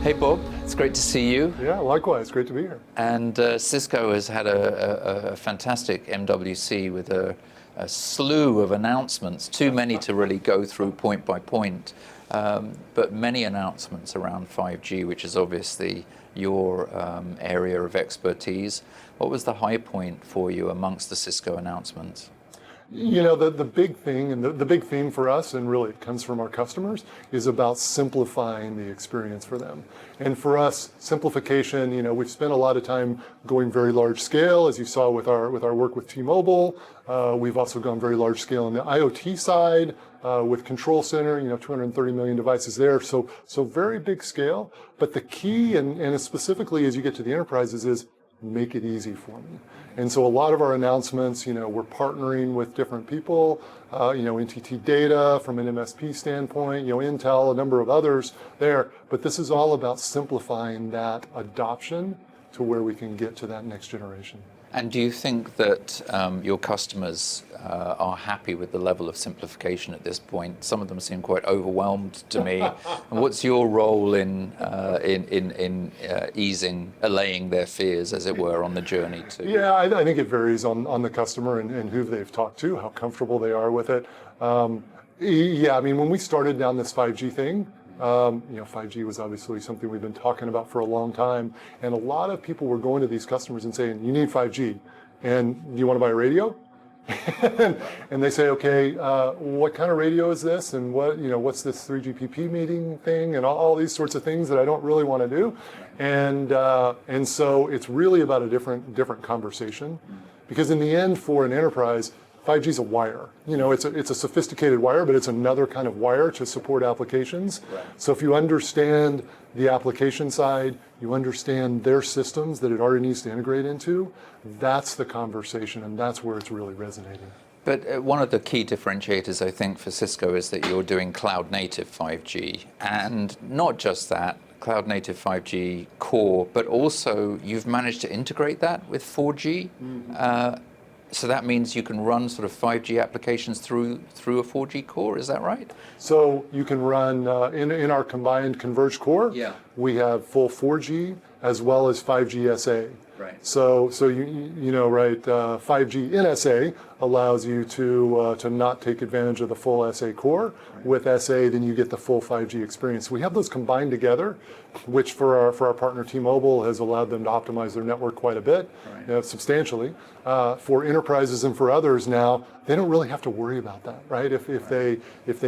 Hey Bob, it's great to see you. Yeah, likewise, great to be here. And Cisco has had a fantastic MWC with a slew of announcements, too many to really go through point by point, but many announcements around 5G, which is obviously your area of expertise. What was the high point for you amongst the Cisco announcements? You know, the big thing and the big theme for us, and really it comes from our customers, is about simplifying the experience for them. And for us, simplification, you know, we've spent a lot of time going very large scale, as you saw with our work with T-Mobile. We've also gone very large scale on the IoT side with Control Center, you know, 230 million devices there. So very big scale. But the key, and specifically as you get to the enterprises, is make it easy for me. And so a lot of our announcements, you know, we're partnering with different people, you know, NTT Data from an MSP standpoint, you know, Intel, a number of others there. But this is all about simplifying that adoption to where we can get to that next generation. And do you think that your customers are happy with the level of simplification at this point? Some of them seem quite overwhelmed to me. And what's your role in allaying their fears, as it were, on the journey to? Yeah, I think it varies on the customer and who they've talked to, how comfortable they are with it. Yeah, I mean, when we started down this 5G thing, you know, 5G was obviously something we've been talking about for a long time, and a lot of people were going to these customers and saying, "You need 5G, and do you want to buy a radio?" and they say, "Okay, what kind of radio is this? And what, you know, what's this 3GPP meeting thing? And all these sorts of things that I don't really want to do." And so it's really about a different conversation, because in the end, for an enterprise, 5G is a wire. You know, it's a sophisticated wire, but it's another kind of wire to support applications. Right. So if you understand the application side, you understand their systems that it already needs to integrate into, that's the conversation, and that's where it's really resonating. But one of the key differentiators, I think, for Cisco is that you're doing cloud-native 5G. And not just that, cloud-native 5G core, but also you've managed to integrate that with 4G. Mm-hmm. So that means you can run sort of 5G applications through a 4G core, is that right? So you can run, in our combined converged core, yeah, we have full 4G as well as 5G SA. Right. So you know, right, 5G in SA allows you to not take advantage of the full SA core. Right. With SA, then you get the full 5G experience. We have those combined together, which for our partner T-Mobile has allowed them to optimize their network quite a bit, right, you know, substantially. For enterprises and for others now, they don't really have to worry about that, right? If they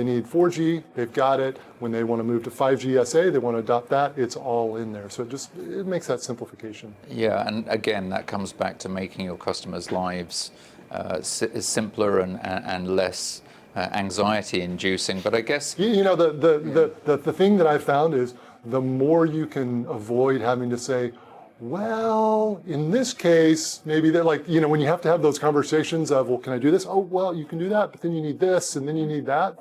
need 4G, they've got it. When they want to move to 5G SA, they want to adopt that, it's all in there. So it makes that simplification. Yeah, and again, that comes back to making your customers' lives simpler and less anxiety-inducing. But I guess you know, the thing that I've found is the more you can avoid having to say, well, in this case, maybe they're like, you know, when you have to have those conversations of, well, can I do this? Oh, well, you can do that, but then you need this, and then you need that.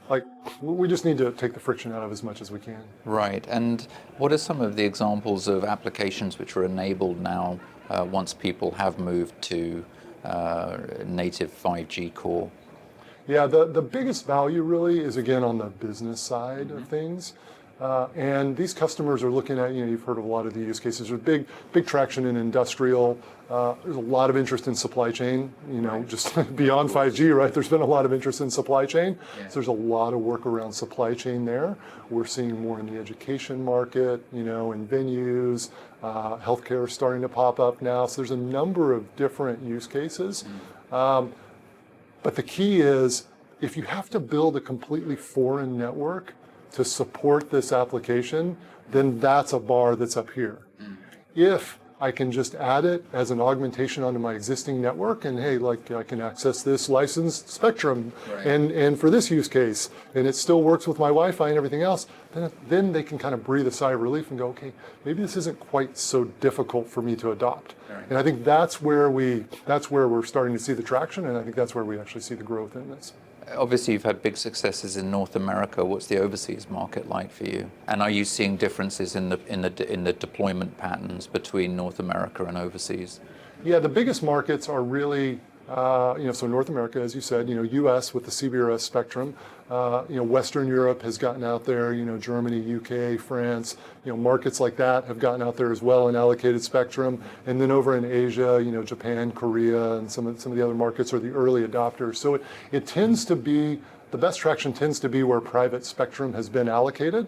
Like, we just need to take the friction out of as much as we can. Right. And what are some of the examples of applications which are enabled now once people have moved to native 5G core? Yeah, the biggest value really is, again, on the business side, mm-hmm, of things. And these customers are looking at, you know, you've heard of a lot of the use cases. There's big traction in industrial. There's a lot of interest in supply chain, you know, right, just beyond 5G, right? There's been a lot of interest in supply chain. Yeah. So there's a lot of work around supply chain there. We're seeing more in the education market, you know, in venues. Healthcare is starting to pop up now. So there's a number of different use cases. Mm. But the key is, if you have to build a completely foreign network to support this application, then that's a bar that's up here. Mm. If I can just add it as an augmentation onto my existing network, and hey, like I can access this licensed spectrum, right, and for this use case, and it still works with my Wi-Fi and everything else, then they can kind of breathe a sigh of relief and go, okay, maybe this isn't quite so difficult for me to adopt. Right. And I think that's where we're starting to see the traction, and I think that's where we actually see the growth in this. Obviously, you've had big successes in North America. What's the overseas market like for you? And are you seeing differences in the deployment patterns between North America and overseas? Yeah, the biggest markets are really So North America, as you said, U.S. with the CBRS spectrum, Western Europe has gotten out there, Germany, UK, France, markets like that have gotten out there as well in allocated spectrum. And then over in Asia, Japan, Korea, and some of the other markets are the early adopters. So it tends to be, the best traction tends to be where private spectrum has been allocated.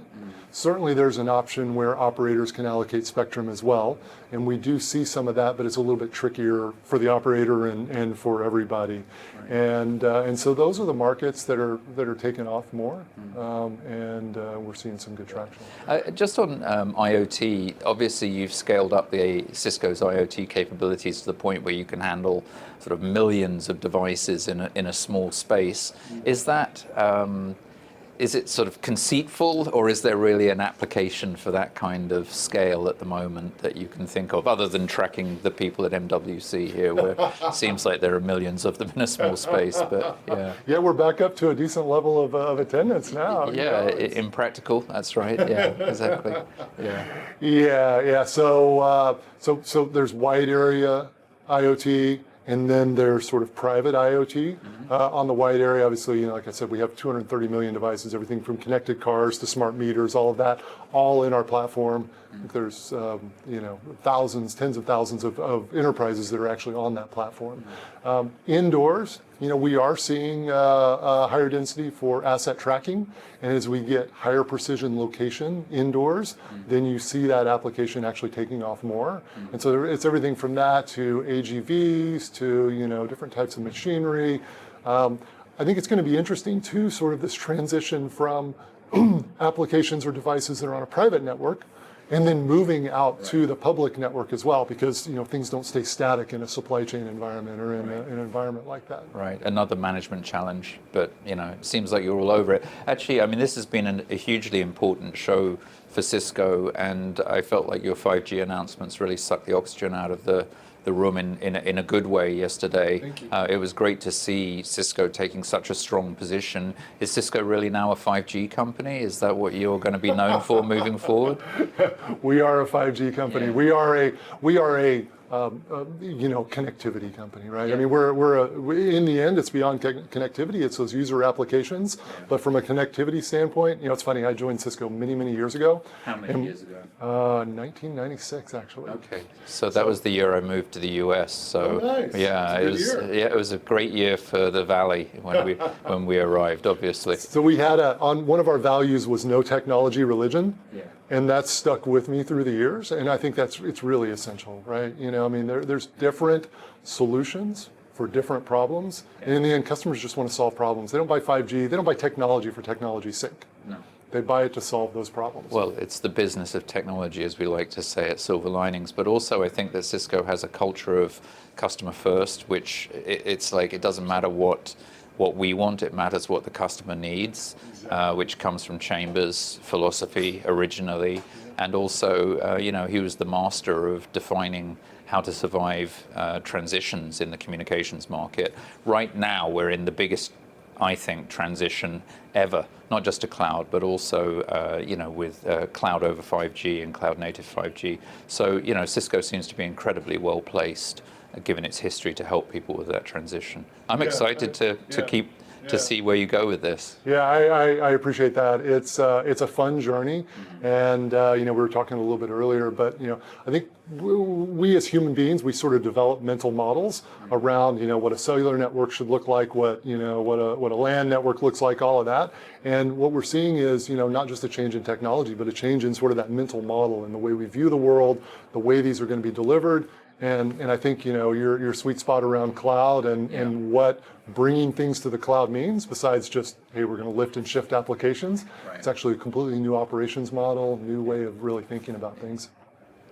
Certainly there's an option where operators can allocate spectrum as well, and we do see some of that, but it's a little bit trickier for the operator and for everybody. Right. And so those are the markets that are taking off more, and we're seeing some good traction. Just on IoT, obviously you've scaled up the Cisco's IoT capabilities to the point where you can handle sort of millions of devices in a small space. Is it sort of conceitful, or is there really an application for that kind of scale at the moment that you can think of, other than tracking the people at MWC here, where it seems like there are millions of them in a small space? But yeah. Yeah, we're back up to a decent level of attendance now. Yeah, impractical. That's right. Yeah, exactly. Yeah. Yeah. So there's wide area IoT. And then there's sort of private IoT. On the wide area, obviously, like I said, we have 230 million devices, everything from connected cars to smart meters, all of that, all in our platform. There's, thousands, tens of thousands of enterprises that are actually on that platform. Indoors, we are seeing higher density for asset tracking. And as we get higher precision location indoors, then you see that application actually taking off more. And so it's everything from that to AGVs to, different types of machinery. I think it's going to be interesting too, sort of this transition from applications or devices that are on a private network and then moving out to the public network as well, because things don't stay static in a supply chain environment or in an environment like that. Right, another management challenge, but it seems like you're all over it. Actually, I mean, this has been a hugely important show for Cisco, and I felt like your 5G announcements really sucked the oxygen out of the room in a good way yesterday. Thank you. It was great to see Cisco taking such a strong position. Is Cisco really now a 5G company? Is that what you're going to be known for moving forward? We are a 5G company. Yeah. We are a connectivity company, right? Yeah. I mean, we're in the end, it's beyond connectivity. It's those user applications. Yeah. But from a connectivity standpoint, it's funny. I joined Cisco many, many years ago. How many years ago? 1996, actually. Okay. So that was the year I moved to the US. So nice. Yeah, it was a great year for the Valley when we arrived, obviously. So we had one of our values was no technology religion. Yeah. And that's stuck with me through the years, and I think it's really essential, right? I mean, there's different solutions for different problems, and in the end, customers just want to solve problems. They don't buy 5G, they don't buy technology for technology's sake. No. They buy it to solve those problems. Well, it's the business of technology, as we like to say at Silverlinings, but also I think that Cisco has a culture of customer first, which it's like it doesn't matter what we want, it matters what the customer needs, which comes from Chambers' philosophy originally. And also, he was the master of defining how to survive transitions in the communications market. Right now, we're in the biggest, I think, transition ever, not just to cloud, but also, with cloud over 5G and cloud native 5G. So, Cisco seems to be incredibly well placed, given its history, to help people with that transition. I'm excited to see where you go with this. Yeah, I appreciate that. It's a fun journey, and we were talking a little bit earlier, but I think we as human beings, we sort of develop mental models around what a cellular network should look like, what a LAN network looks like, all of that. And what we're seeing is not just a change in technology, but a change in sort of that mental model and the way we view the world, the way these are going to be delivered. And I think your sweet spot around cloud and what bringing things to the cloud means, besides just, hey, we're going to lift and shift applications. Right. It's actually a completely new operations model, new way of really thinking about things.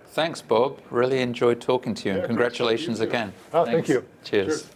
Thanks, Bob. Really enjoyed talking to you, and congratulations again. Thank you. Cheers.